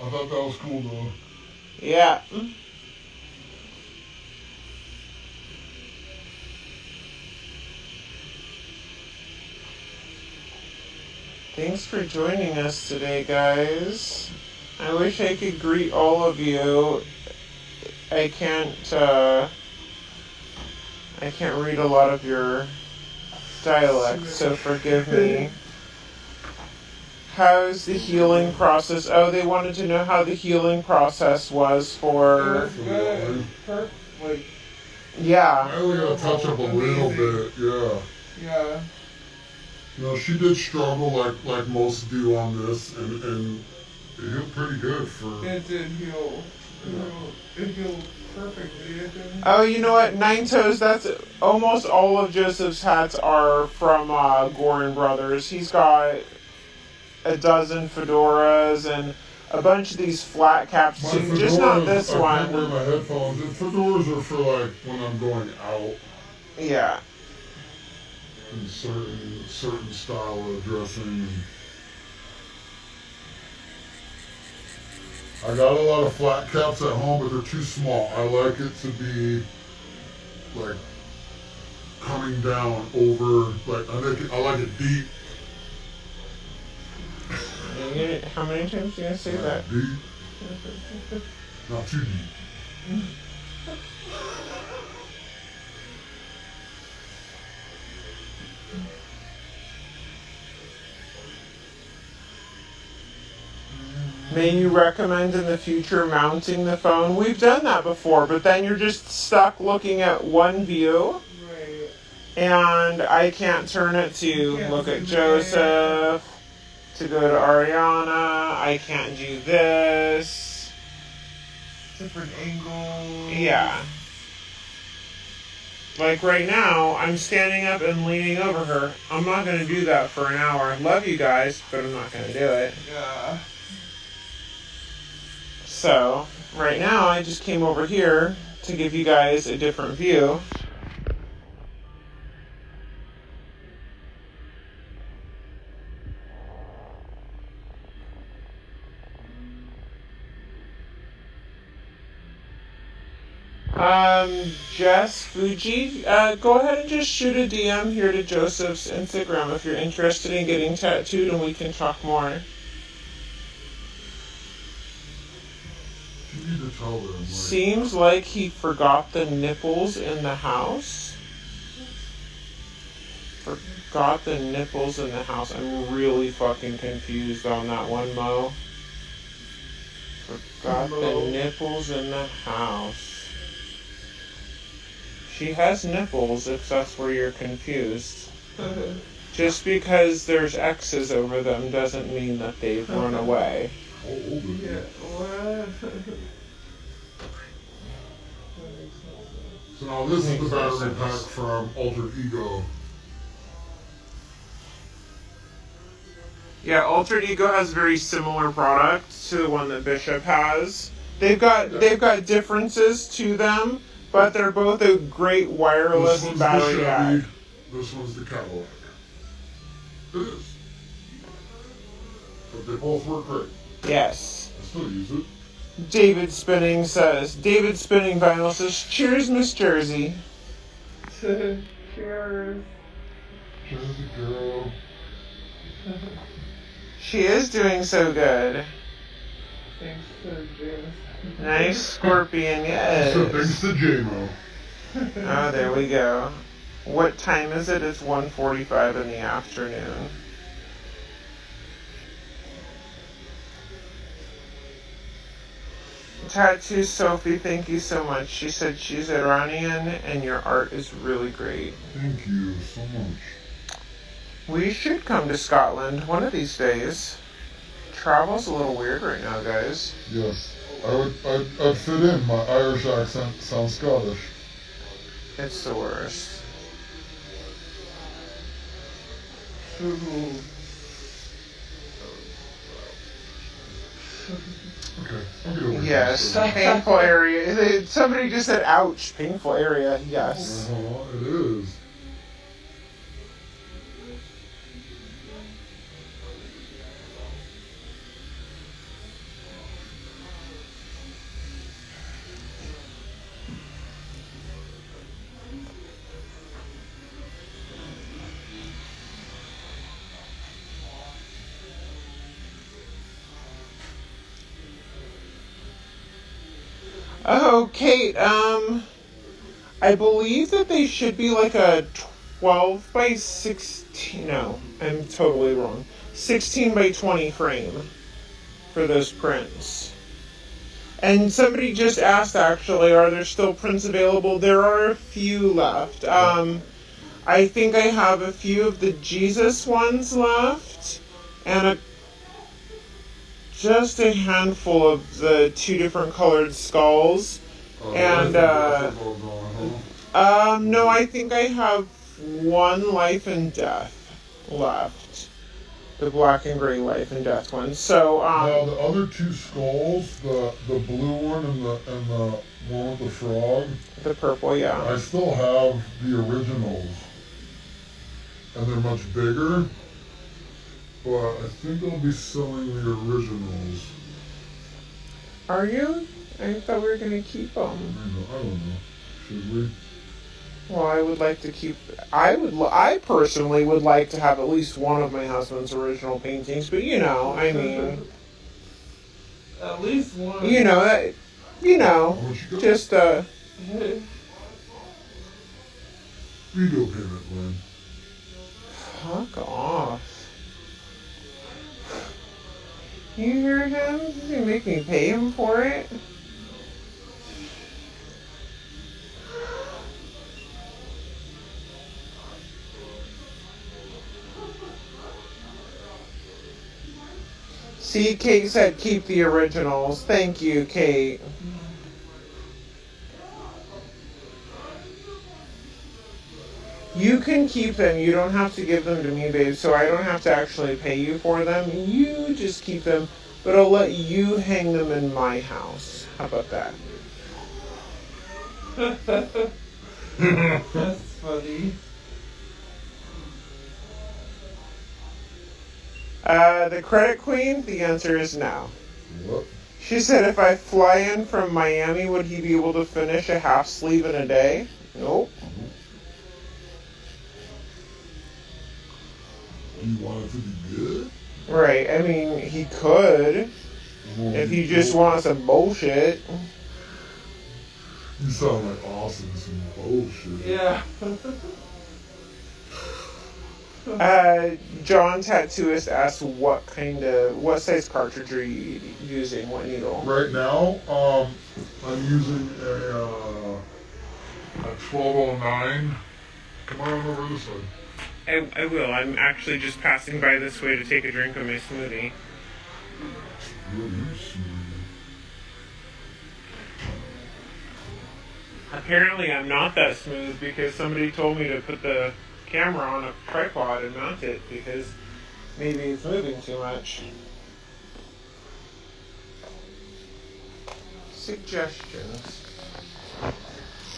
I thought that was cool though. Yeah. Thanks for joining us today, guys. I wish I could greet all of you. I can't read a lot of your dialect, so forgive me. How's the healing process? Oh, they wanted to know how the healing process was for... Good. Like, yeah. I only gotta touch up a little bit, yeah. Yeah. You know, she did struggle like most do on this, and it healed pretty good for... It did heal. It healed perfectly, it didn't. Oh, you know what? Nine Toes, that's... almost all of Joseph's hats are from Gorin Brothers. He's got a dozen fedoras and a bunch of these flat caps too. Just not this I one. can't wear my headphones. The fedoras are for like when I'm going out. Yeah. In certain style of dressing. I got a lot of flat caps at home, but they're too small. I like it to be like coming down over. Like I like it deep. How many times are you gonna say that? Deep. Not too deep. May you recommend in the future mounting the phone? We've done that before, but then you're just stuck looking at one view. Right. And I can't turn it to look at Joseph, to go to Ariana. I can't do this. Different angles. Yeah. Like right now, I'm standing up and leaning over her. I'm not going to do that for an hour. Love you guys, but I'm not going to do it. Yeah. So, right now, I just came over here to give you guys a different view. Jess Fuji, go ahead and just shoot a DM here to Joseph's Instagram if you're interested in getting tattooed and we can talk more. You need to tell them. Like, Seems like he forgot the nipples in the house. Forgot the nipples in the house. I'm really fucking confused on that one, Mo. Forgot the nipples in the house. She has nipples, if that's where you're confused. Just because there's X's over them doesn't mean that they've run away. Yeah, what? So now this is the battery pack from Altered Ego. Yeah, Altered Ego has very similar products to the one that Bishop has. They've got differences to them, but they're both a great wireless battery pack. This one's the Cadillac. It is. But they both work great. Yes. I still use it. David Spinning Vinyl says, cheers, Miss Jersey. Cheers. Jersey girl. She is doing so good. Thanks to James. Nice scorpion, yes. So thanks to J-Mo. Oh, there we go. What time is it? It's 1:45 in the afternoon. Tattoo Sophie, thank you so much. She said she's Iranian and your art is really great. Thank you so much. We should come to Scotland one of these days. Travel's a little weird right now, guys. Yes. I'd fit in. My Irish accent sounds Scottish. It's the worst. Okay. I'll get over here. Yes, painful area. Somebody just said, ouch, painful area. Yes. It is. Oh, Kate, I believe that they should be like a 12 by 16. No, I'm totally wrong. 16 by 20 frame for those prints. And somebody just asked, actually, are there still prints available? There are a few left. I think I have a few of the Jesus ones left, and just a handful of the 2 different colored skulls. And, no, I think I have 1 Life and Death left. The black and gray Life and Death one. So, now the other 2 skulls, the blue one and the one with the frog. The purple, yeah. I still have the originals, and they're much bigger. But I think I'll be selling the originals. Are you? I thought we were gonna keep them. I don't know. Should we? Well, I would like to keep. I personally would like to have at least one of my husband's original paintings. But I mean, At least one. just Video payment, man. fuck off. You hear him? He's gonna make me pay him for it? See, Kate said keep the originals. Thank you, Kate. You can keep them. You don't have to give them to me, babe, so I don't have to actually pay you for them. You just keep them, but I'll let you hang them in my house. How about that? That's funny. The credit queen, the answer is no. What? She said if I fly in from Miami, would he be able to finish a half sleeve in a day? Nope. Do you want it to be good? Right, I mean, he could. If he just wants some bullshit. You sound like Austin, some bullshit. Yeah. John Tattooist asked what size cartridge are you using? What needle? Right now, I'm using a 1209. Come on over this way. I will. I'm actually just passing by this way to take a drink of my smoothie. Apparently I'm not that smooth because somebody told me to put the camera on a tripod and mount it because maybe it's moving too much. Suggestions.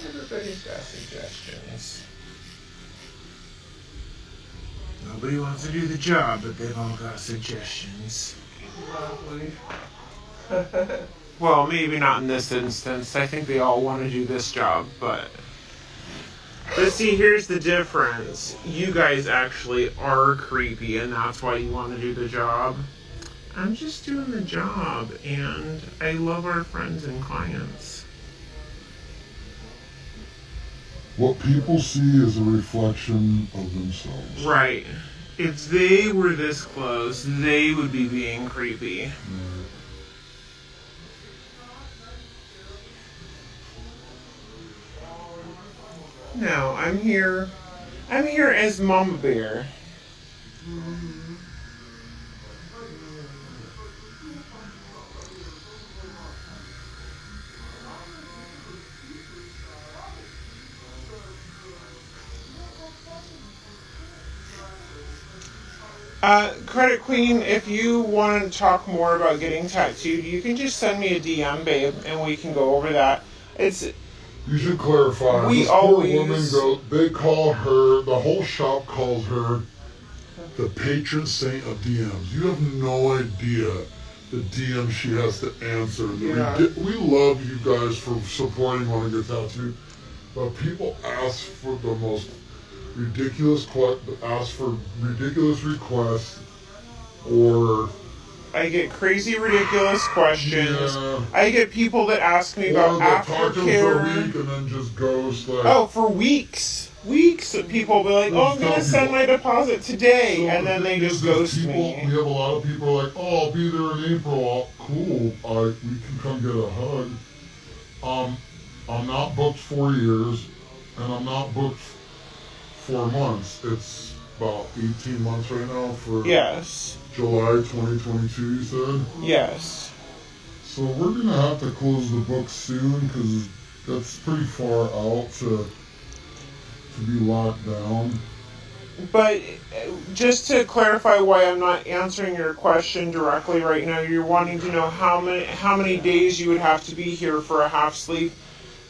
Everybody's got suggestions. Nobody wants to do the job, but they've all got suggestions. Lovely. Well, maybe not in this instance. I think they all want to do this job, but see, here's the difference. You guys actually are creepy, and that's why you want to do the job. I'm just doing the job, and I love our friends and clients. What people see is a reflection of themselves. Right. If they were this close, they would be being creepy. No, I'm here as Mama Bear. Credit Queen, if you want to talk more about getting tattooed, you can just send me a DM, babe, and we can go over that. You should clarify. We this always... poor woman they call her, the whole shop calls her the patron saint of DMs. You have no idea the DM she has to answer. Yeah. We love you guys for supporting when I get tattooed, but people ask for the most ridiculous requests, or I get crazy, ridiculous questions. Yeah. I get people that ask me Or about they'll talk to them for a aftercare. week and then just ghost. Like, Oh, for weeks. Weeks of people be like, oh, I'm going to send my deposit today. So And then the they thing just is ghost people, me. we have a lot of people like, oh, I'll be there in April. Cool. We can come get a hug. I'm not booked 4 years, and I'm not booked 4 months. It's about 18 months right now for Yes. July 2022, you said? Yes. So we're going to have to close the book soon because that's pretty far out to be locked down. But just to clarify why I'm not answering your question directly right now, you're wanting to know how many days you would have to be here for a half sleep.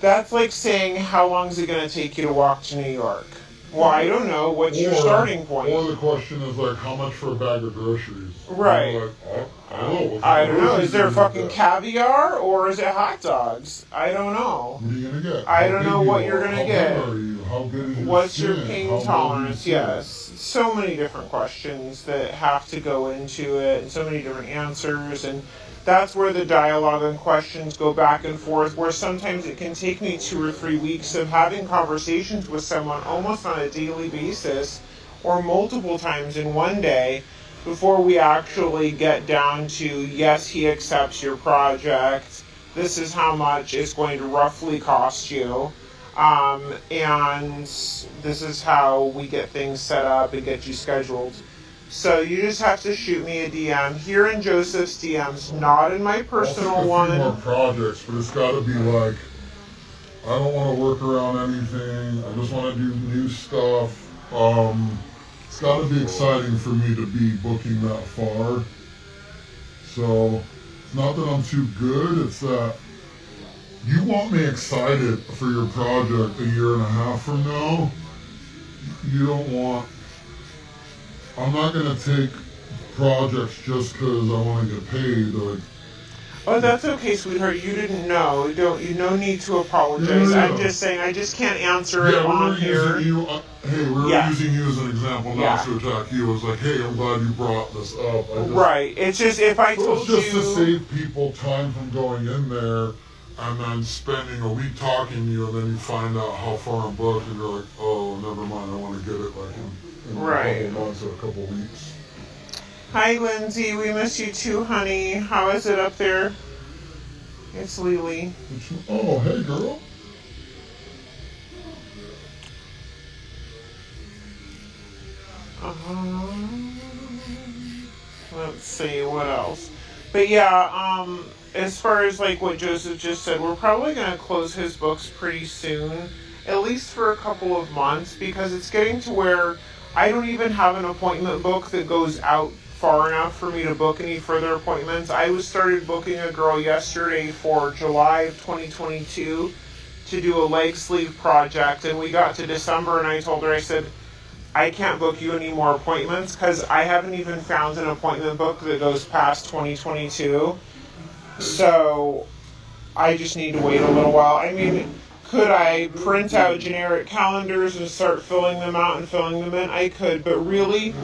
That's like saying how long is it going to take you to walk to New York? Well, I don't know. What's your starting point? Or the question is like, how much for a bag of groceries? Right. You know, like, I don't know. I don't know. Is there fucking caviar or is it hot dogs? I don't know. What are you gonna get? I don't know what you're gonna get. How big are you? How good is your What's skin? your pain tolerance? Yes. So many different questions that have to go into it, and so many different answers, and that's where the dialogue and questions go back and forth, where sometimes it can take me 2 or 3 weeks of having conversations with someone almost on a daily basis or multiple times in one day before we actually get down to, yes, he accepts your project, this is how much it's going to roughly cost you, and this is how we get things set up and get you scheduled. So you just have to shoot me a DM here in Joseph's DMs, not in my personal one. I'll take a few more projects, but it's got to be like, I don't want to work around anything. I just want to do new stuff. It's got to be exciting for me to be booking that far. So it's not that I'm too good. It's that you want me excited for your project a year and a half from now. You don't want. I'm not gonna take projects just because I want to get paid. Like, oh, that's okay, sweetheart. You didn't know. You no need to apologize. Yeah. I'm just saying I just can't answer it on here. We're using you as an example, not to attack you. It's like, hey, I'm glad you brought this up. Right. It's just if I told you. It's just to save people time from going in there and then spending a week talking to you, and then you find out how far I'm booked, and you're like, oh, never mind. I want to get it like in a couple months or a couple weeks. Hi, Lindsay. We miss you too, honey. How is it up there? It's Lily. Oh, hey, girl. Let's see, what else? But yeah, as far as like what Joseph just said, we're probably going to close his books pretty soon, at least for a couple of months, because it's getting to where I don't even have an appointment book that goes out far enough for me to book any further appointments. I started booking a girl yesterday for July of 2022 to do a leg sleeve project, and we got to December and I told her, I said, I can't book you any more appointments because I haven't even found an appointment book that goes past 2022. So I just need to wait a little while. I mean, could I print out generic calendars and start filling them out and filling them in? I could, but really,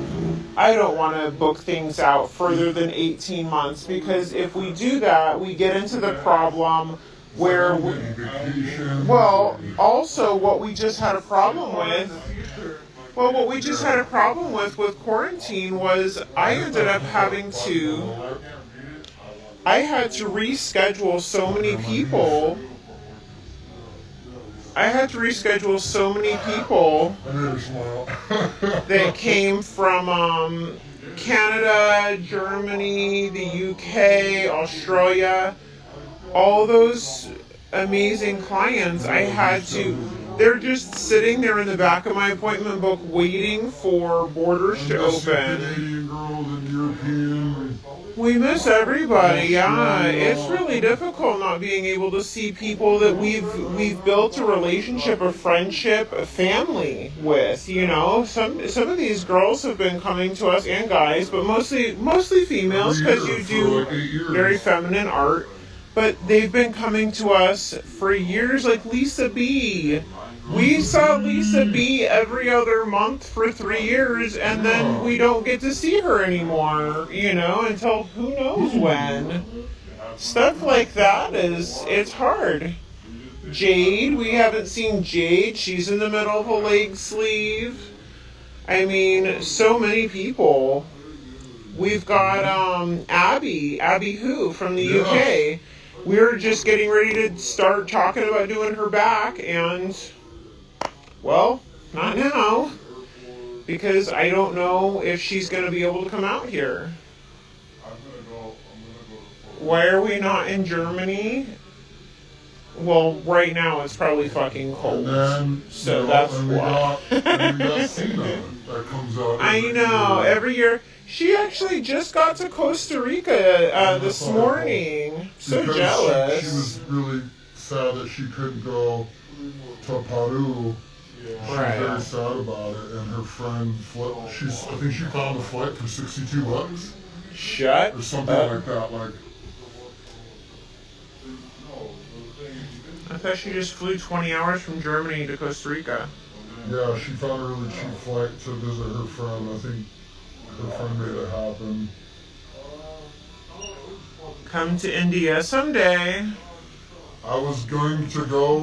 I don't want to book things out further than 18 months because if we do that, we get into the problem where, also what we just had a problem with. Well, what we just had a problem with quarantine was I ended up having to. I had to reschedule so many people. That came from Canada, Germany, the UK, Australia. All those amazing clients, I had to. They're just sitting there in the back of my appointment book waiting for borders to open. We miss everybody, yeah. It's really difficult not being able to see people that we've built a relationship, a friendship, a family with, you know. Some of these girls have been coming to us, and guys, but mostly females, because you do very feminine art. But they've been coming to us for years, like Lisa B. We saw Lisa B every other month for 3 years, and then we don't get to see her anymore, until who knows when. Stuff like that it's hard. Jade, we haven't seen Jade. She's in the middle of a leg sleeve. I mean, so many people. We've got Abby who from the UK. We're just getting ready to start talking about doing her back, and well, not now, because I don't know if she's going to be able to come out here. Why are we not in Germany? Well, right now it's probably fucking cold. And then, so that's why. And we got Cena that comes out. I know, every year. She actually just got to Costa Rica this morning. So jealous. She was really sad that she couldn't go to Peru. She was very sad about it, and her friend, I think she found a flight for $62. Shut or something up. like that. Like, I thought she just flew 20 hours from Germany to Costa Rica. yeah, she found a really cheap flight to visit her friend. I think her friend made it happen. Come to India someday. I was going to go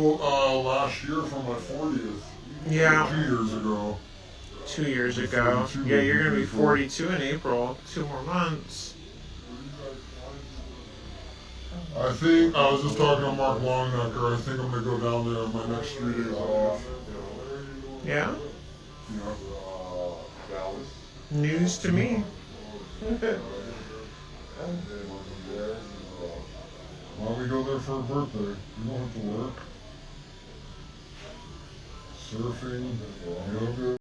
last year for my 40th. Yeah. 2 years ago. 2 years ago. Yeah, you're going to be 42 in April. 2 more months. I think, I was just talking to Mark Longnecker, I think I'm going to go down there my next 3 days off. Yeah? Yeah. News to me. Why don't we go there for her birthday? We don't have to work. Surfing, yoga.